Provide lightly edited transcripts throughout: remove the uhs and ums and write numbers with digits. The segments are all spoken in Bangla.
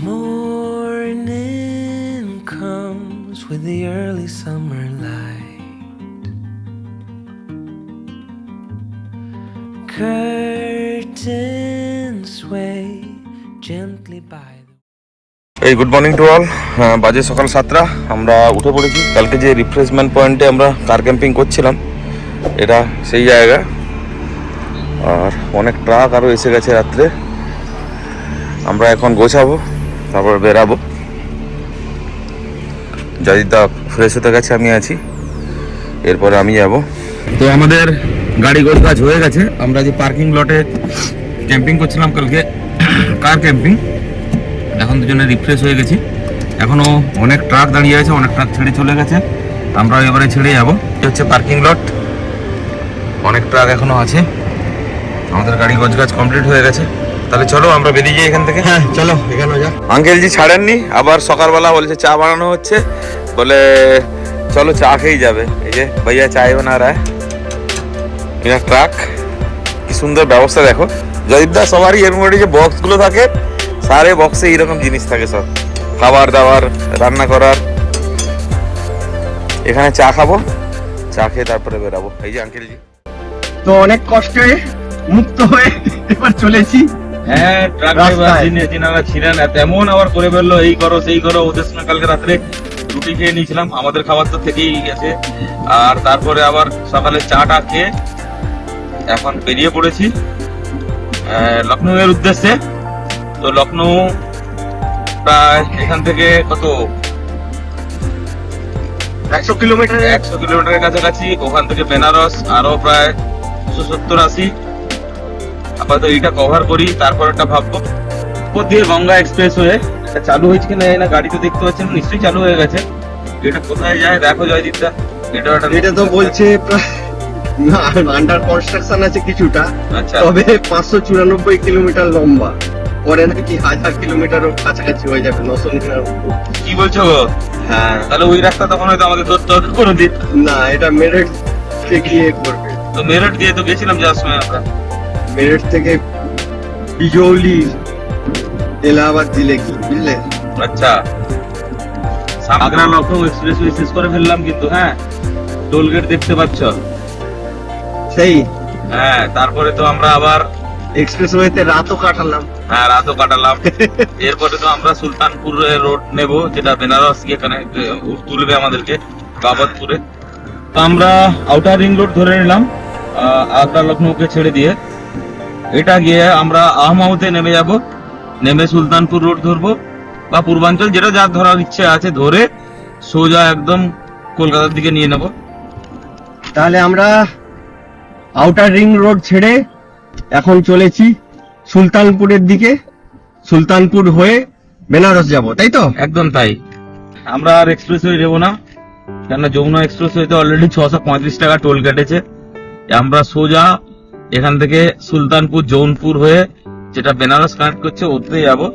Morning comes with the early summer light. Curtains sway gently by the... এই গুড মর্নিং টু অল। বাজে সকাল 7টা। আমরা উঠে পড়েছি। কালকে যে রিফ্রেশমেন্ট পয়েন্টে আমরা কার ক্যাম্পিং করছিলাম, এটা সেই জায়গা। আর অনেক ট্রাক আরও এসে গেছে রাত্রে। আমরা এখন গোছাবো, তারপর বেরাবো। জাজিদা ফ্রেশ হতে গেছে, আমি আছি, এরপরে আমি যাব। তো আমাদের গাড়ি গোছগাছ হয়ে গেছে। আমরা যে পার্কিং লটে ক্যাম্পিং করছিলাম কালকে, কার ক্যাম্পিং, এখন দুজনে রিফ্রেশ হয়ে গেছি। এখনো অনেক ট্রাক দাঁড়িয়ে আছে, অনেক ট্রাক ছেড়ে চলে গেছে। আমরা এবারে ছেড়ে যাবো। এটা হচ্ছে পার্কিং লট, অনেক ট্রাক এখনো আছে। আমাদের গাড়ি গোছগাছ কমপ্লিট হয়ে গেছে। তাহলে চলো আমরা বেরিয়ে যাই এখান থেকে। হ্যাঁ চলো, এখানে যা। আঙ্কেলজি ছাড়েননি, আবার সকালবেলা বলছে চা বানানো হচ্ছে, বলে চলো চা খেয়েই যাবে। এই যে ভাইয়া চায় বানা রা হ্যায়। এটা ট্রাক, কি সুন্দর ব্যবস্থা দেখো। জয়দীপদা সবারই এর মধ্যে যে বক্সগুলো থাকে, সারে বক্সে এইরকম জিনিস থাকে, সব খাবার দাবার রান্না করার। এখানে চা খাবো, চা খেয়ে তারপরে বেরাবো। এই যে আঙ্কেলজি। তো অনেক কষ্টে মুক্ত হয়ে এবার চলেছি। হ্যাঁ, ট্রাক ড্রাইভার যিনারা ছিলেন তেমন আবার করে ফেললো, এই করো সেই করো। ওদের সঙ্গে কালকে রাত্রে রুটি খেয়ে নিয়েছিলাম, আমাদের খাবার তো থেকেই গেছে। আর তারপরে আবার সকালে চাটা খেয়ে এখন বেরিয়ে পড়েছি লখনৌ এর উদ্দেশ্যে। তো লখনৌ প্রায় এখান থেকে কত, 100 কিলোমিটার, 100 কিলোমিটারের কাছাকাছি। ওখান থেকে বেনারস আরো প্রায় 170-80। আপাতত এইটা কভার করি, তারপর একটা ভাববো। উপর দিয়ে গঙ্গা এক্সপ্রেস হয়ে এটা চালু হয়েছে কিনা জানি না, গাড়ি তো দেখতে পাচ্ছেন নিশ্চয়ই চালু হয়ে গেছে। এটা কোথায় যায় দেখো জয়দীপদা। এটা তো বলছে আন্ডার কনস্ট্রাকশন আছে কিছুটা, আচ্ছা, তবে 594 কিলোমিটার লম্বা, পরে নাকি 1000 কিলোমিটারও কাছাকাছি হয়ে যাবে, 999। কি বলছো গো? হ্যাঁ, তাহলে ওই রাস্তা তখন হয়তো আমাদের ধরতে হবে কোনোদিন। না এটা মেরঠ থেকে গিয়ে করবে। তো মেরঠ দিয়ে তো গেছিলাম যাওয়ার সময় আমরা। মেরঠ থেকে বিজৌলি, এলাহাবাদ জিলেকি, বুঝলে? আচ্ছা, আগ্রা লখনৌ এক্সপ্রেস শেষ করে ফেললাম কিন্তু। হ্যাঁ, টোল গেট দেখতে পাচ্ছ? সেই হ্যাঁ, তারপরে তো আমরা আবার এক্সপ্রেস ওয়েতে রাতও কাটালাম। হ্যাঁ, রাতও কাটালাম। এরপরে তো আমরা সুলতানপুর রোড নেব, যেটা বেনারস এখানে তুলবে আমাদেরকে বাবতপুরে। তো আমরা আউটার রিং রোড ধরে নিলাম আগ্রা লখনৌকে ছেড়ে দিয়ে। এটা গিয়ে আমরা আহমাউতে নেমে যাব, নেমে সুলতানপুর রোড ধরবো, বা পূর্বাঞ্চল যেটা যার ধরার ইচ্ছে আছে ধরে সোজা একদম কলকাতার দিকে নিয়ে নেব। তাহলে আমরা আউটার রিং রোড ছেড়ে এখন চলেছি সুলতানপুরের দিকে। সুলতানপুর হয়ে বেনারস যাব, তাই তো? একদম তাই। আমরা আর এক্সপ্রেসওয়ে নেবো না, কেননা যমুনা এক্সপ্রেসওয়েতে অলরেডি 635 টাকা টোল কেটেছে। আমরা সোজা এখান থেকে সুলতানপুর জৌনপুর হয়ে, যেটা বেনারস কানেক্ট করছে, ওতে যাবো।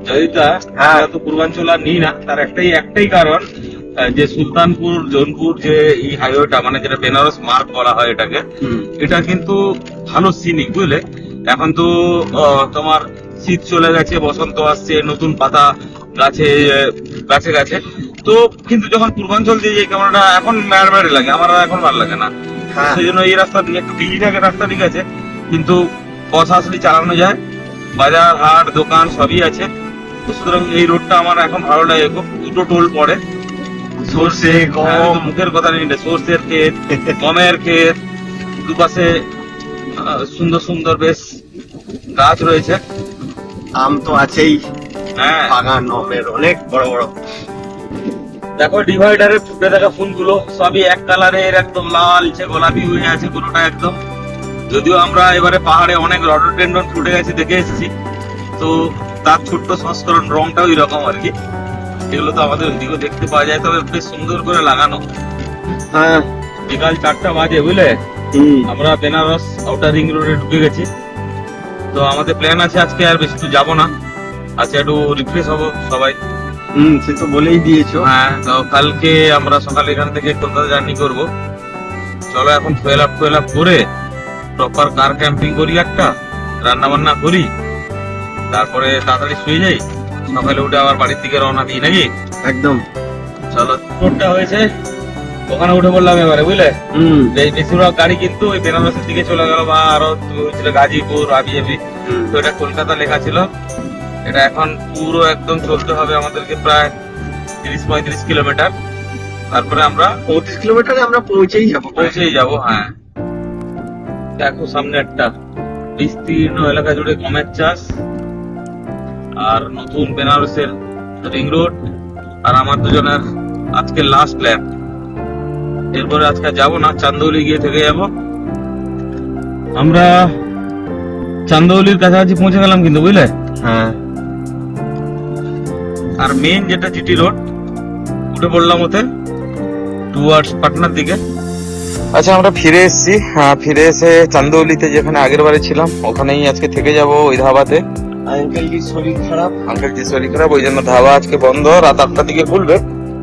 জয়িতা, আমরা তো পূর্বাঞ্চল আর নিই না, তার একটাই কারণ যে সুলতানপুর জৌনপুর যে এই হাইওয়েটা, মানে যেটা বেনারস মার্গ বলা হয় এটাকে, এটা কিন্তু ভালো সিনিক, বুঝলে? এখন তো তোমার শীত চলে গেছে, বসন্ত আসছে, নতুন পাতা গাছে গাছে গাছে। তো কিন্তু যখন পূর্বাঞ্চল দিয়ে যাই, কেমনটা এখন মেড়মেড়ে লাগে, আমার এখন ভালো লাগে না। সেই জন্য এই রাস্তা একটু বিজি থাকে, রাস্তা ঠিক আছে, কিন্তু প্রশাসনিক চালানো যায়, বাজার হাট দোকান সবই আছে। তো সুতরাং এই রোডটা আমার এখন ভালো লাগে খুব। দুটো টোল পড়ে, সর্ষে গম, মুখের কথা নেই, সর্ষের ক্ষেত, গমের ক্ষেত, দুপাশে সুন্দর সুন্দর বেশ গাছ রয়েছে। আম তো আছেই, হ্যাঁ, বাগান আমের অনেক বড় বড়। দেখো ডিভাইডারে ফুটে থাকা ফুলগুলো সবই এক কালারের, একদম লালচে গোলাপি হয়ে আছে পুরোটা একদম। যদিও আমরা এবারে পাহাড়ে অনেক রডোডেন্ড্রন ফুটে গেছে দেখে এসেছি, তো তার ছোট্ট সংস্করণ, রংটাও এরকম আর কি। এগুলো তো আমাদের ওইদিকেও দেখতে পাওয়া যায়, তবে বেশ সুন্দর করে লাগানো। হ্যাঁ, বিকাল 4টা বাজে, বুঝলে? আমরা বেনারস আউটার রিং রোডে ঢুকে গেছি। তো আমাদের প্ল্যান আছে আজকে আর বেশি তো যাবো না, আজকে একটু রিফ্রেশ হবো সবাই। সে তো বলেই দিয়েছো। হ্যাঁ, তো কালকে আমরা সকালে এখান থেকে কলকাতা জার্নি করব। চলো এখন ফুয়েল আপ করে প্রপার কার ক্যাম্পিং করি, একটা রান্না বান্না করি, তারপরে তাড়াতাড়ি শুয়ে যাই, সকালে উঠে আবার বাড়ির দিকে রওনা দিই নাকি? একদম। চলো, রোডটা হয়েছে, ওখানে উঠে পড়লাম এবারে, বুঝলে? এই বেশিরভাগ গাড়ি কিন্তু ওই বেনারসের দিকে চলে গেল, বা আরো ছিল গাজীপুর, আবিয়াবি। তো এটা কলকাতা লেখা ছিল। এটা এখন পুরো একদম চলতে হবে আমাদেরকে প্রায় 30-35 কিলোমিটার, তারপরে আমরা 35 কিলোমিটারে আমরা পৌঁছেই যাবো। হ্যাঁ। দেখো সামনে একটা বিস্তীর্ণ এলাকা জুড়ে গমের চাষ, আর নতুন বেনারসের রিং রোড, আর আমার দুজনের আজকে লাস্ট প্ল্যান। এরপরে আজকে যাব না, চান্দৌলি গিয়ে থেকে যাব। আমরা চান্দৌলির কাছাকাছি পৌঁছে গেলাম কিন্তু, বুঝলে? হ্যাঁ। আর মেইন যেটা জিটি রোড, উঠে পড়লাম ওতে টুয়ার্ডস পাটনার দিকে। আচ্ছা, আমরা ফিরে এসেছি। ফিরে এসে চান্দৌলিতে যেখানে আগের বারে ছিলাম ওখানেই আজকে থেকে যাব, ওই ধাবাতে। আঙ্কেলজির শরীর খারাপ। ওই জন্য ধাবা আজকে বন্ধ, রাত 8টার দিকে খুলবে।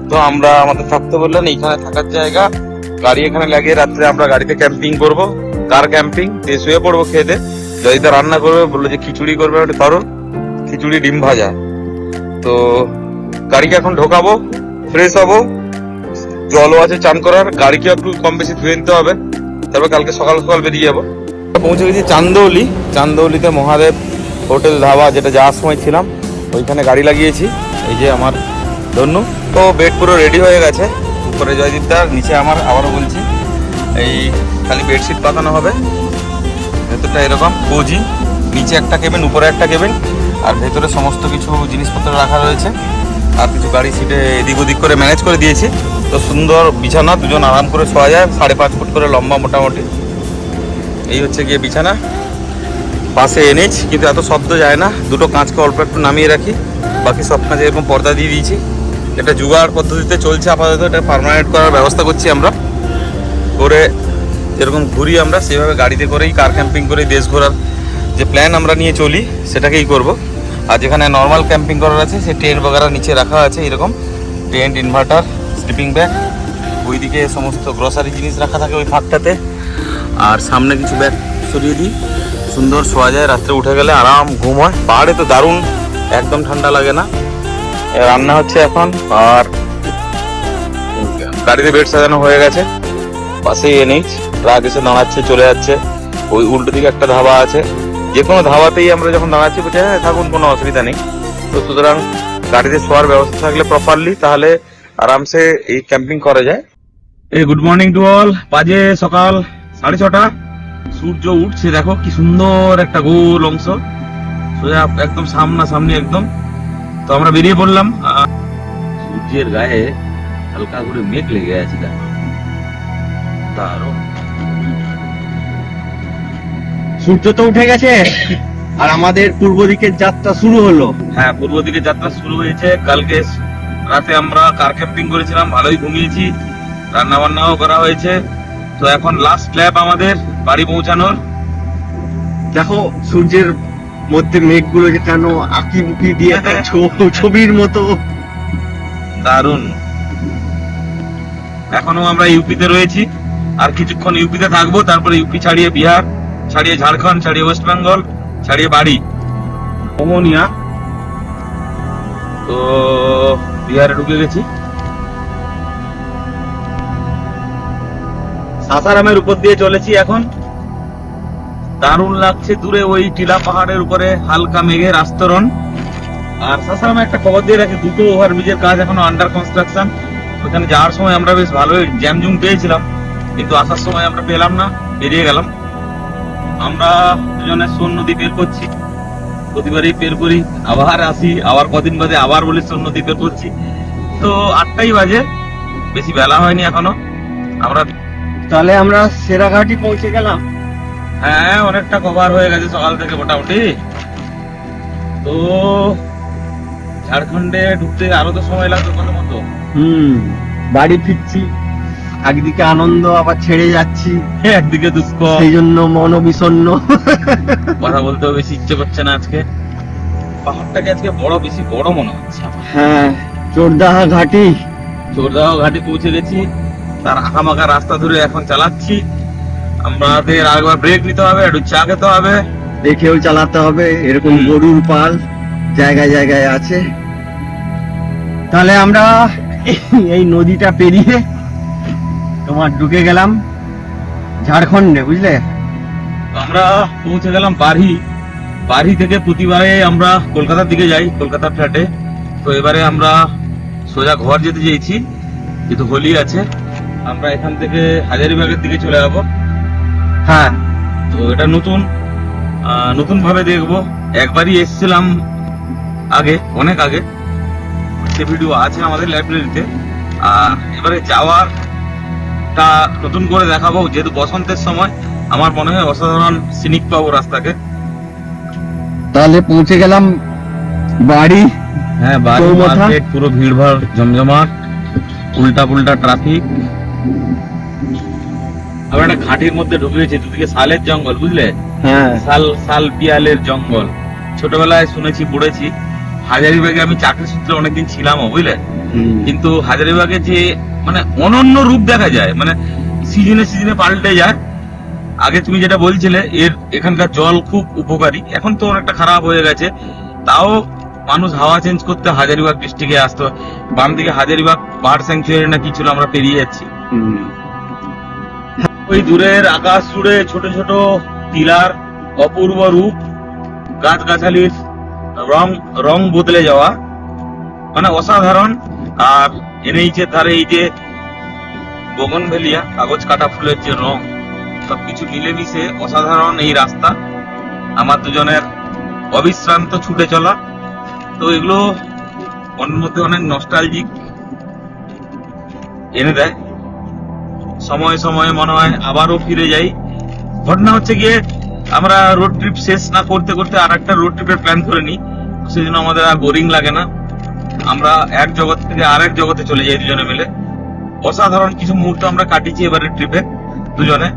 তো আমরা আমাদের থাকতে বললেন, এইখানে থাকার জায়গা, গাড়ি এখানে লাগিয়ে রাত্রে আমরা গাড়িতে ক্যাম্পিং করব, কার ক্যাম্পিং দিয়ে শুয়ে পড়বো খেতে। জয়িতা রান্না করবে, বললো যে খিচুড়ি করবে, ওটা ধরো খিচুড়ি ডিম ভাজা। তো গাড়িকে এখন ঢোকাবো, ফ্রেশ হবো, জলও আছে চান করার, গাড়িকে একটু কম বেশি ধুয়ে নিতে হবে, তারপর কালকে সকাল সকাল বেরিয়ে যাবো। পৌঁছে গেছি চান্দৌলি। চান্দৌলিতে মহাদেব হোটেল ধাবা, যেটা যাওয়ার সময় ছিলাম, ওইখানে গাড়ি লাগিয়েছি। এই যে আমার ধন্য, তো বেড পুরো রেডি হয়ে গেছে। উপরে জয়দীপদার, নিচে আমার, আবারও বলছি, এই খালি বেডশিট পাতানো হবে। ভেতরটা এরকম কোজি, নিচে একটা কেবিন, উপরে একটা কেবিন, আর ভেতরে সমস্ত কিছু জিনিসপত্র রাখা রয়েছে। আর কিছু গাড়ি সিটে এদিক ওদিক করে ম্যানেজ করে দিয়েছি। তো সুন্দর বিছানা, দুজন আরাম করে শোয়া যায়, 5.5 ফুট করে লম্বা মোটামুটি। এই হচ্ছে গিয়ে বিছানা, পাশে এনএইচ, কিন্তু এত শব্দ যায় না। দুটো কাঁচকে অল্প একটু নামিয়ে রাখি, বাকি সব কাঁচে এরকম পর্দা দিয়ে দিয়েছি। এটা জুগাড় পদ্ধতিতে চলছে আপাতত, এটা পার্মানেন্ট করার ব্যবস্থা করছি আমরা। করে যেরকম ঘুরি আমরা, সেভাবে গাড়িতে করেই কার ক্যাম্পিং করেই দেশ ঘোরার যে প্ল্যান আমরা নিয়ে চলি, সেটাকেই করব। আর যেখানে নর্মাল ক্যাম্পিং করার আছে, সে টেন্ট বগেরা নিচে রাখা আছে, এরকম টেন্ট, ইনভার্টার, স্লিপিং ব্যাগ। ওইদিকে সমস্ত গ্রসারি জিনিস রাখা থাকে ওই ফাঁকটাতে। আর সামনে কিছু ব্যাগ সরিয়ে দিই, সুন্দর শোয়া যায়, রাত্রে উঠে গেলে আরাম ঘুম হয়। পাহাড়ে তো দারুণ, একদম ঠান্ডা লাগে না। রান্না হচ্ছে এখন, আর গাড়িতে বেড সাজানো হয়ে গেছে। পাশেই এনএইচ, ট্রাক এসে দাঁড়াচ্ছে, চলে যাচ্ছে। ওই উল্টো দিকে একটা ধাবা আছে, যে কোনো ধাবাতেই আমরা যখন দাঁড়াচ্ছি বলছি হ্যাঁ থাকুন, কোনো অসুবিধা নেই। তো সুতরাং গাড়িতে শোয়ার ব্যবস্থা থাকলে প্রপারলি, তাহলে আরামসে এই ক্যাম্পিং করা যায়। এই গুড মর্নিং টু অল, বাজে সকাল 6:30। সূর্য উঠছে, দেখো কি সুন্দর একটা গোল অংশ, সোজা একদম সামনাসামনি একদম। তো আমরা বেরিয়ে পড়লাম। সূর্যের গায়ে হালকা করে মেঘ লেগে আছে, দেখো দারুণ। সূর্য তো উঠে গেছে, আর আমাদের পূর্ব দিকের যাত্রা শুরু হলো। হ্যাঁ, পূর্ব দিকে যাত্রা শুরু হয়েছে। কালকে রাতে আমরা কার ক্যাম্পিং করেছিলাম, ভালোই ঘুমিয়েছি, রান্না বান্নাও করা হয়েছে। তো এখন লাস্ট ল্যাব আমাদের বাড়ি পৌঁছানোর। দেখো সূর্যের মধ্যে মেঘগুলো যে কেন আঁকি বুকি দিয়ে একটা ছবির মতো দারুণ। এখনো আমরা ইউপিতে রয়েছি, আর কিছুক্ষণ ইউপিতে থাকবো, তারপরে ইউপি ছাড়িয়ে বিহার, ছাড়িয়ে ঝাড়খণ্ড, ছাড়িয়ে ওয়েস্ট বেঙ্গল, ছাড়িয়ে বাড়ি অমনিয়া। তো বিহারে ঢুকে গেছি। সাসারামের উপর দিয়ে চলেছি এখন, দারুণ লাগছে। দূরে ওই টিলা পাহাড়ের উপরে হালকা মেঘের আস্তরণ। আর সাসারামে একটা খবর দিয়ে রাখি, 2টো ওভারব্রিজের কাজ এখনো আন্ডার কনস্ট্রাকশন। ওখানে যাওয়ার সময় আমরা বেশ ভালোই জ্যামজুম পেয়েছিলাম, কিন্তু আসার সময় আমরা পেলাম না, বেরিয়ে গেলাম। আমরা দুজনে সোন নদী বের করছি, প্রতিবারই বের করি, আবার আসি, আবার কদিন বাদে আবার বলি সোন নদী বের করছি। তো 8টাই বাজে, বেশি বেলা হয়নি এখনো। আমরা তাহলে আমরা সেরাঘাটি পৌঁছে গেলাম। হ্যাঁ, অনেকটা কভার হয়ে গেছে সকাল থেকে মোটামুটি। তো ঝাড়খণ্ডে ঢুকতে আরো তো সময় লাগবে কত মতো। বাড়ি ফিরছি, একদিকে আনন্দ, আবার ছেড়ে যাচ্ছি, একদিকে দুঃখ, সেই জন্য মনও বিষণ্ণ। কথা বলতেও বেশি ইচ্ছে করছে না আজকে। পাহাড়টাকে আজকে বেশি বড় মনে হচ্ছে। হ্যাঁ, চোরদাহা ঘাটি। চোরদাহ ঘাটে পৌঁছে গেছি, তার আঁকামাকা রাস্তা ধরে এখন চালাচ্ছি। আমাদের আরেকবার ব্রেক নিতে হবে, একটু চা খেতে হবে, দেখেও চালাতে হবে। এরকম গরুর পাল, জায়গায় জায়গায় আছে। তাহলে আমরা এই নদীটা পেরিয়ে তোমার ঢুকে গেলাম ঝাড়খণ্ডে, বুঝলে? আমরা পৌঁছে গেলাম বারহি। বারহি থেকে প্রতিবারে আমরা কলকাতার দিকে যাই, কলকাতার ফ্ল্যাটে। তো এবারে আমরা সোজা ঘর যেতে চেয়েছি, যেহেতু হোলি আছে। আমরা এখান থেকে হাজারিবাগের দিকে চলে যাবো। হ্যাঁ, তো এটা নতুন ভাবে দেখবো। একবারই এসেছিলাম আগে, অনেক আগে, সে ভিডিও আছে আমাদের লাইব্রেরিতে। আর এবারে যাওয়ারটা নতুন করে দেখাবো, যেহেতু বসন্তের সময়। আমার মনে হয় অসাধারণ সিনিক পাবো রাস্তাকে। তাহলে পৌঁছে গেলাম বাড়ি। হ্যাঁ, বাড়ি চৌমাথা। মার্কেট পুরো ভিড়ভাড় জমজমাট, উল্টা পুল্টা ট্রাফিক। আবার একটা ঘাটির মধ্যে ঢুকেছি, দুদিকে শালের জঙ্গল, বুঝলে? হ্যাঁ, শাল পিয়ালের জঙ্গল। ছোটবেলায় শুনেছি, পড়েছি। হাজারিবাগে আমি চাকরি সূত্রে অনেকদিন ছিলামও, বুঝলে? কিন্তু হাজারিবাগে যে মানে অনন্য রূপ দেখা যায়, মানে সিজনে পাল্টে যায়। আগে তুমি যেটা বলছিলে, এখানকার জল খুব উপকারী, এখন তো অনেকটা খারাপ হয়ে গেছে। তাও মানুষ হাওয়া চেঞ্জ করতে হাজারিবাগ ডিস্ট্রিক্টে আসতো। বাম দিকে হাজারিবাগ বার্ড স্যাংচুয়ারি না কি ছিল, আমরা পেরিয়ে যাচ্ছি। ওই দূরের আকাশ জুড়ে ছোট ছোট টিলার অপূর্ব রূপ, গাছগাছালির রং বদলে যাওয়া, মানে অসাধারণ। আর এনএইচের ধারে এই যে বোগনভেলিয়া, কাগজ কাটা ফুলের যে রং, সবকিছু মিলেমিশে অসাধারণ এই রাস্তা। আমার দুজনের অবিশ্রান্ত ছুটে চলা, তো এগুলো মনের মধ্যে অনেক নস্টালজিক এনে দেয়। সময়ে সময়ে মনে হয় আবারও ফিরে যাই। ঘটনা হচ্ছে গিয়ে, আমরা রোড ট্রিপ শেষ না করতে করতে আর একটা রোড ট্রিপের প্ল্যান করে নিই, সেজন্য আমাদের আর বোরিং লাগে না। আমরা এক জগৎ থেকে আরেক জগতে চলে যাই দুজনে মিলে। অসাধারণ কিছু মুহূর্ত আমরা কাটিয়েছি এবারের ট্রিপে দুজনে।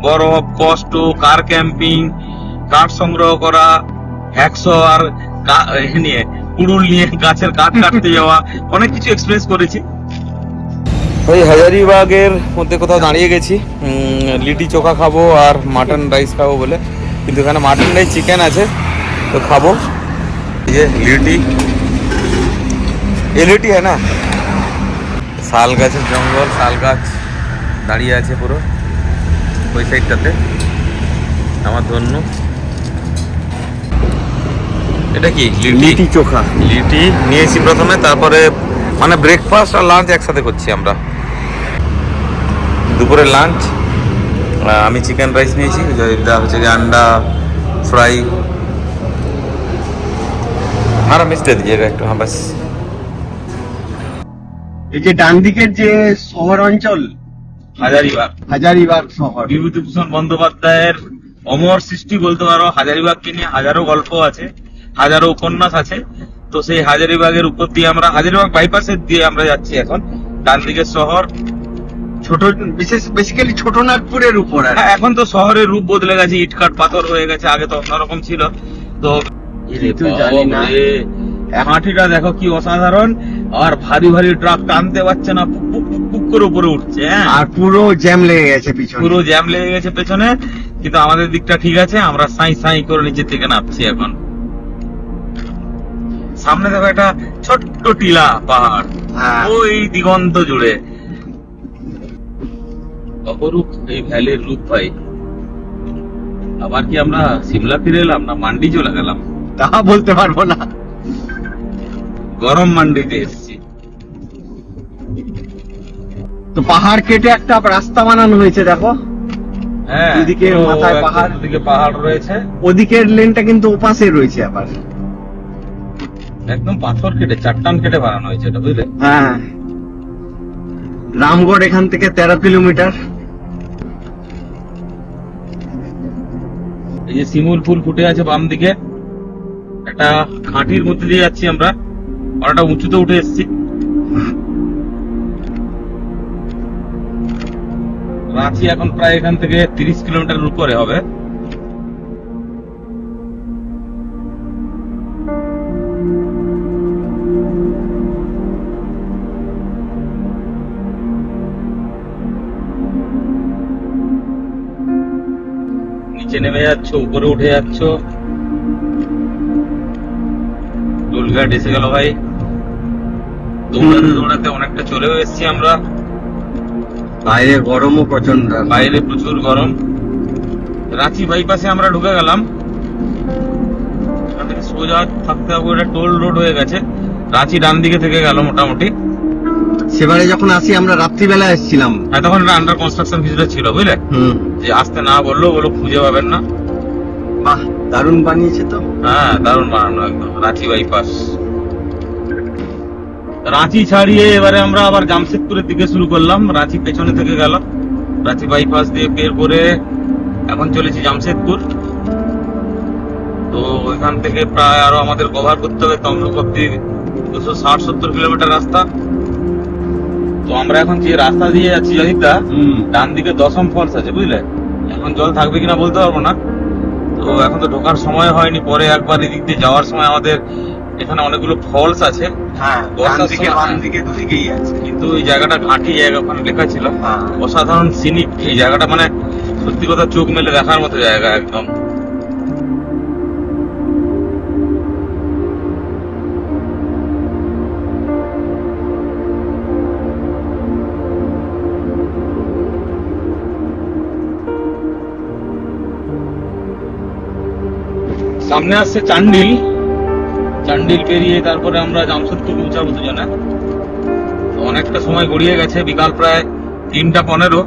বরফ, কষ্ট, কার ক্যাম্পিং, কাঠ সংগ্রহ করা, হ্যাকসো আর নিয়ে কুড়ুল নিয়ে গাছের কাঠ কাটতে যাওয়া, অনেক কিছু এক্সপিরিয়েন্স করেছি। ওই হাজারিবাগের মধ্যে কোথাও দাঁড়িয়ে গেছি লিটি চোখা খাবো আর মাটন রাইস খাবো বলে, কিন্তু এখানে মাটন রাইস চিকেন আছে, তো খাবো। ये লিটি, এ লিটি হ্যাঁ না? শাল গাছের জঙ্গল, শাল গাছ দাঁড়িয়ে আছে পুরো ওই সাইডটাতে। আমার ধন্য এটা কি লিটি চোখা। লিটি নিয়েছি প্রথমে, তারপরে মানে ব্রেকফাস্ট আর লাঞ্চ একসাথে করছি আমরা। দুপুরের লাঞ্চ আমি চিকেন রাইস নিয়েছি, জয়দা হচ্ছে গিয়ে আন্ডা फ्राई। हमारा मिस दे दीजिएगा एक, हाँ बस। এই যে ডান দিকের যে শহর অঞ্চল হাজারিবাগ শহর, বিভূতিভূষণ বন্দ্যোপাধ্যায়ের অমর সৃষ্টি বলতে পারো। হাজারিবাগকে নিয়ে হাজারো গল্প আছে, হাজারো উপন্যাস আছে। তো সেই হাজারিবাগের উপর দিয়ে আমরা, হাজারিবাগ বাইপাসের দিয়ে আমরা যাচ্ছি এখন। ডান দিকের শহর ছোট, বেসিক্যালি ছোট নাগপুরের উপর। আর এখন তো শহরের রূপ বদলে গেছে, ইটকাট পাথর হয়ে গেছে, আগে তো অন্যরকম ছিল। তো কিন্তু জানি না, মাটিটা দেখো কি অসাধারণ। আর ভারী ভারী ট্রাক টানতে পারছে না, পুক পুক পুক পুক করে উপরে উঠছে। আর পুরো জ্যাম লেগে গেছে পিছনে, পুরো জ্যাম লেগে গেছে পেছনে। কিন্তু আমাদের দিকটা ঠিক আছে, আমরা সাই সাই করে নিচের থেকে নামছি এখন। সামনে দেখো একটা ছোট্ট টিলা পাহাড়, ওই দিগন্ত জুড়ে অপরূপ এই ভ্যালির রূপ পাই। আবার কি আমরা সিমলা ফিরে এলাম না মান্ডি চলে গেলাম, তা বলতে পারবো না। গরম মান্ডিতে এসেছি। তো পাহাড় কেটে একটা রাস্তা বানানো হয়েছে, দেখো। হ্যাঁ, এদিকে মাথায় পাহাড়, ওদিকে পাহাড় রয়েছে, ওদিকের লেনটা কিন্তু ওপাশে রয়েছে আবার। একদম পাথর কেটে, চাট্টান কেটে বানানো হয়েছে এটা, বুঝলে? হ্যাঁ, রামগড় এখান থেকে 13 কিলোমিটার। এই যে শিমুল ফুল ফুটে আছে বাম দিকে, একটা ঘাটির মধ্যে দিয়ে যাচ্ছি আমরা, অনেকটা উঁচুতে উঠে এসেছি। রাঁচি এখন প্রায় এখান থেকে 30 কিলোমিটার উপরে হবে। নিচে নেমে যাচ্ছ, উপরে উঠে যাচ্ছ। ঘাট এসে গেল ভাই। দৌড়াতে দৌড়াতে অনেকটা চলেও এসেছি আমরা। বাইরে গরমও প্রচন্ড, বাইরে প্রচুর গরম। রাঁচি বাইপাসে আমরা ঢুকে গেলাম। এখান থেকে সোজা থাকতে হবে, এটা টোল রোড হয়ে গেছে। রাঁচি ডান দিকে থেকে গেল মোটামুটি। সেবারে যখন আসি আমরা রাত্রিবেলা এসেছিলাম, হ্যাঁ তখন এটা আন্ডার কনস্ট্রাকশন কিছুটা ছিল বুঝলে, যে আসতে না বললেও বলো খুঁজে পাবেন না। বাহ, দারুণ বানিয়েছে তো। হ্যাঁ দারুণ বানানো একদম। রাঁচি বাইপাস। রাঁচি ছাড়িয়ে এবারে আমরা আবার জামশেদপুরের দিকে শুরু করলাম। রাঁচি পেছনে থেকে গেল, রাঁচি বাইপাস দিয়ে বের করে এখন চলেছি জামশেদপুর। তো ওইখান থেকে প্রায় আরো আমাদের কভার করতে হবে তমলুক অব্দি 260-70 কিলোমিটার রাস্তা। তো আমরা এখন যে রাস্তা দিয়ে যাচ্ছি জানিতা, ডান দিকে দশম ফলস আছে বুঝলে। এখন জল থাকবে কিনা বলতে পারবো না, তো এখন তো ঢোকার সময় হয়নি। পরে একবার এদিক দিয়ে যাওয়ার সময় আমাদের এখানে অনেকগুলো ফলস আছে। হ্যাঁ, বর্ষার সময় বাম দিকে দুদিকেই আছে। কিন্তু ওই জায়গাটা ঘাঁটি জায়গা, ওখানে লেখা ছিল অসাধারণ সিনিক এই জায়গাটা, মানে সত্যি কথা চোখ মেলে দেখার মতো জায়গা একদম। সামনে আসছে চান্ডিল। চান্ডিল পেরিয়ে তারপরে আমরা জামশেদপুর পৌঁছাবো দুজনে। তো অনেকটা সময় গড়িয়ে গেছে, বিকাল প্রায় 3:15।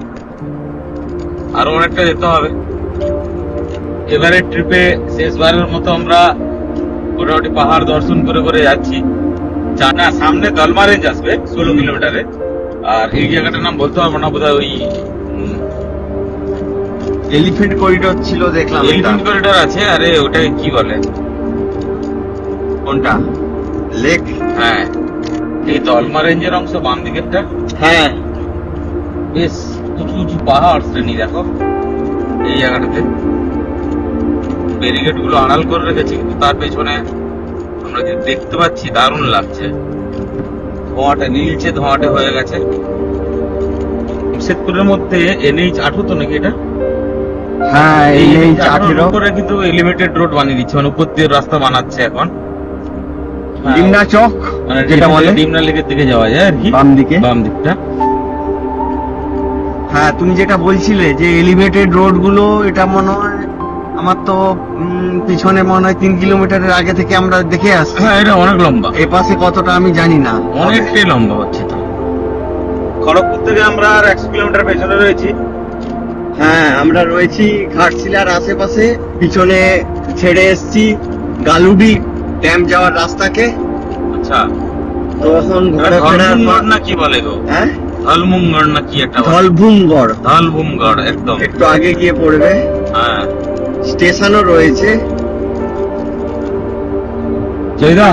আরো অনেকটা যেতে হবে। এবারের ট্রিপে শেষবারের মতো আমরা মোটামুটি পাহাড় দর্শন করে করে যাচ্ছি। জানা সামনে দলমা রেঞ্জ আসবে 16 কিলোমিটারে। আর এই জায়গাটার নাম বলতে পারবো না, বোধহয় ওই এলিফ্যান্ট করিডোর ছিল দেখলাম। এলিফ্যান্ট করিডোর আছে। আরে ওটাকে কি বলে? কোনটা? লেক? হ্যাঁ, এই দলমা রেঞ্জের অংশ বাম দিকেরটা। হ্যাঁ, বেশ উঁচু উঁচু পাহাড় শ্রেণী দেখো এই জায়গাটাতে। ব্যারিকেড গুলো আড়াল করে রেখেছে, কিন্তু তার পেছনে আমরা যে দেখতে পাচ্ছি দারুণ লাগছে। ধোঁয়াটা নীলচে ধোঁয়াটে হয়ে গেছে। জামশেদপুরের মধ্যে NH-18 তো নাকি এটা? হ্যাঁ, এই NH-18 করে কিন্তু এলিভেটেড রোড বানিয়ে দিচ্ছে, মানে উপর দিয়ে রাস্তা বানাচ্ছে এখন। ডিমনা চক মানে যেটা বলে, ডিমনা লেকের দিকে যাওয়া যায় আর কি, বাম দিকে। বাম দিকটা। হ্যাঁ, তুমি যেটা বলছিলে যে এলিভেটেড রোড গুলো, এটা মনে হয় আমার তো পিছনে মনে হয় 3 কিলোমিটারের আগে থেকে আমরা দেখে আসছি। হ্যাঁ এটা অনেক লম্বা, এ পাশে কতটা আমি জানি না, অনেকটাই লম্বা হচ্ছে। তো খড়গপুর থেকে আমরা আর 100 কিলোমিটার পেছনে রয়েছি। হ্যাঁ, আমরা রয়েছি ঘাটশিলার আশেপাশে। পিছনে ছেড়ে এসছি গালুডি ড্যাম যাওয়ার রাস্তাকে। আচ্ছা, তো এখন ঘরে ফেরার ধলভূমগড় না কি বলে গো? হ্যাঁ, ধলভূমগড় না কি একটা বলে? ধলভূমগড়। ধলভূমগড় একদম একটু আগে গিয়ে পড়বে। হ্যাঁ, স্টেশনও রয়েছে। জয়দা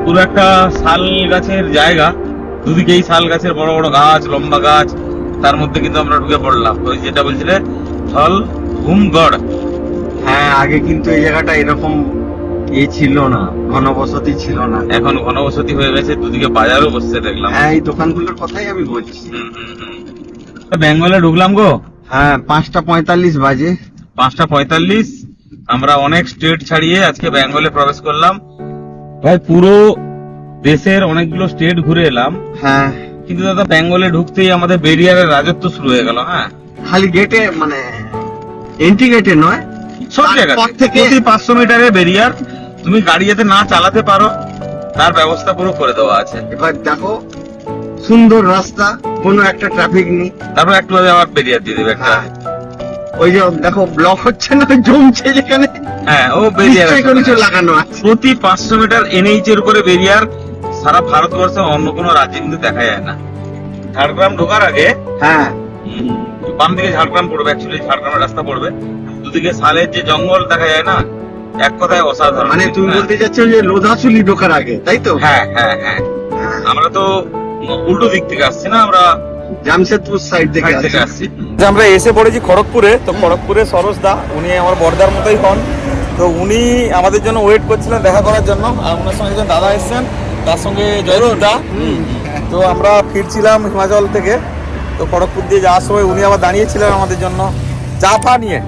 পুরো একটা শাল গাছের জায়গা, দুদিকেই শাল গাছের বড় বড় গাছ, লম্বা গাছ। তার মধ্যে কিন্তু আমরা ঢুকে পড়লাম। ওই যেটা বলছিলে ধলভূমগড়। হ্যাঁ, আগে কিন্তু এই জায়গাটা এরকম ছিল না, ঘনবসতি ছিল না। এখন ঘনবসতি হয়ে গেছে, দুদিকে বাজারও বসছে দেখলাম। হ্যাঁ, এই দোকানগুলোর কথাই আমি বলছি। বেঙ্গলে ঢুকলাম গো। হ্যাঁ, 5:45 বাজে। 5:45। আমরা অনেক স্টেট ছাড়িয়ে আজকে বেঙ্গলে প্রবেশ করলাম। ভাই পুরো দেশের অনেকগুলো স্টেট ঘুরে এলাম, হ্যাঁ, কিন্তু দাদা বেঙ্গলে ঢুকতেই আমাদের বেরিয়ারের রাজত্ব শুরু হয়ে গেল। হ্যাঁ, খালি গেটে, মানে এন্ট্রি গেটে নয়, সব জায়গায় তারপর থেকে প্রতি 500 মিটারে বেরিয়ার। তুমি গাড়ি যাতে না চালাতে পারো তার ব্যবস্থা পুরো করে দেওয়া আছে। এবার দেখো, সুন্দর রাস্তা, কোনো একটা ট্রাফিক নেই। তারপর একটু বাদে আবার বেরিয়ার দিয়ে দেবে একটা। হ্যাঁ, ওই যে দেখো ব্লক হচ্ছে না, জমছে যেখানে, হ্যাঁ ও বেরিয়ার নিশ্চয়ই কোনো কিছু লাগানো আছে। প্রতি 500 মিটার NH এর উপরে বেরিয়ার। সারা ভারতবর্ষে অন্য কোনো রাজ্যে কিন্তু দেখা যায় না। ঝাড়গ্রাম ঢোকার আগে হ্যাঁ, বাম দিকে ঝাড়গ্রাম পড়বে, অ্যাকচুয়ালি ঝাড়গ্রামের রাস্তা পড়বে। দুদিকে শালের যে জঙ্গল দেখা যায় না, এক কথায় অসাধারণ। মানে তুমি বলতে চাচ্ছ যে লোধাচুলি ঢোকার আগে, তাই তো? হ্যাঁ হ্যাঁ হ্যাঁ, আমরা তো উল্টো দিক থেকে আসছি না, আমরা জামশেদপুর সাইড থেকে সাইড থেকে আসছি। আসছি। আমরা এসে পড়েছি খড়গপুরে। তো খড়গপুরে সরোজ দা, উনি আমার বড়দার মতোই হন। তো উনি আমাদের জন্য ওয়েট করছিলেন দেখা করার জন্য। আর ওনার সঙ্গে একজন দাদা এসেছেন, তার সঙ্গে জয়রুল দা। তো আমরা ফিরছিলাম হিমাচল থেকে। তো খড়গপুর দিয়ে যাওয়ার সময় উনি আবার দাঁড়িয়েছিলেন আমাদের জন্য চা ফা নিয়ে।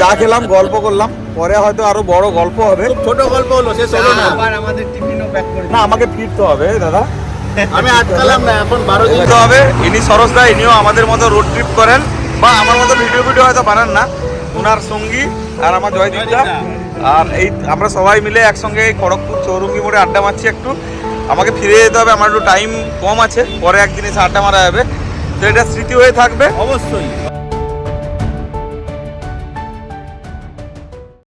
চা খেলাম, গল্প করলাম। পরে হয়তো আরো বড় গল্প হবে। ছোট গল্প হলো, শেষ হলো না। আবার আমাদের টিফিনও প্যাক করে না, আমাকে ফিরতে হবে দাদা, আমি আটকালাম না, এখন 12 দিন। ফিরতে হবে। ইনি সরোজ দা, ইনিও আমাদের মতো রোড ট্রিপ করেন, বা আমার মতো ভিডিও হয়তো বানান না। ওনার সঙ্গী আর আমার জয়দীপ দা, আর এই আমরা সবাই মিলে একসঙ্গে এই খড়গপুর চৌরঙ্গি মোড়ে আড্ডা মারছি একটু। আমাকে ফিরে যেতে হবে, আমার একটু টাইম কম আছে, পরে একদিন এসে আড্ডা মারা যাবে। তো এটা স্মৃতি হয়ে থাকবে। অবশ্যই